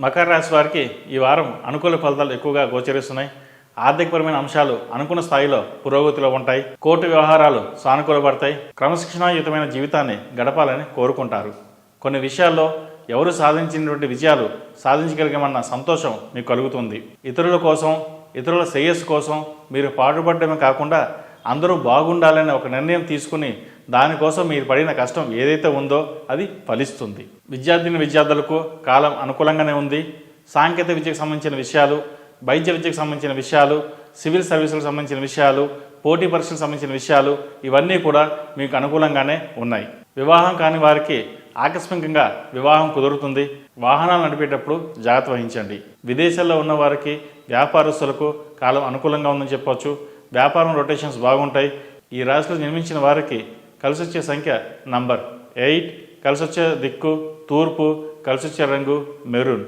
మకర రాశి వారికి ఈ వారం అనుకూల ఫలితాలు ఎక్కువగా గోచరిస్తున్నాయి. ఆర్థికపరమైన అంశాలు అనుకున్న స్థాయిలో పురోగతిలో ఉంటాయి. కోర్టు వ్యవహారాలు సానుకూలపడతాయి. క్రమశిక్షణాయుతమైన జీవితాన్ని గడపాలని కోరుకుంటారు. కొన్ని విషయాల్లో ఎవరు సాధించినటువంటి విజయాలు సాధించగలిగామన్న సంతోషం మీకు కలుగుతుంది. ఇతరుల కోసం, ఇతరుల శ్రేయస్సు కోసం మీరు పాటుపడడమే కాకుండా అందరూ బాగుండాలనే ఒక నిర్ణయం తీసుకుని దానికోసం మీరు పడిన కష్టం ఏదైతే ఉందో అది ఫలిస్తుంది. విద్యార్థులకు కాలం అనుకూలంగానే ఉంది. సాంకేతిక విద్యకు సంబంధించిన విషయాలు, వైద్య విద్యకు సంబంధించిన విషయాలు, సివిల్ సర్వీసులకు సంబంధించిన విషయాలు, పోటీ పరీక్షలకు సంబంధించిన విషయాలు ఇవన్నీ కూడా మీకు అనుకూలంగానే ఉన్నాయి. వివాహం కాని వారికి ఆకస్మికంగా వివాహం కుదురుతుంది. వాహనాలు నడిపేటప్పుడు జాగ్రత్త వహించండి. విదేశాల్లో ఉన్న వారికి, వ్యాపారస్తులకు కాలం అనుకూలంగా ఉందని చెప్పవచ్చు. వ్యాపారం రొటేషన్స్ బాగుంటాయి. ఈ రాశిలో జన్మించిన వారికి కలిసొచ్చే సంఖ్య నంబర్ 8, కలిసొచ్చే దిక్కు తూర్పు, కలిసొచ్చే రంగు మెరూన్.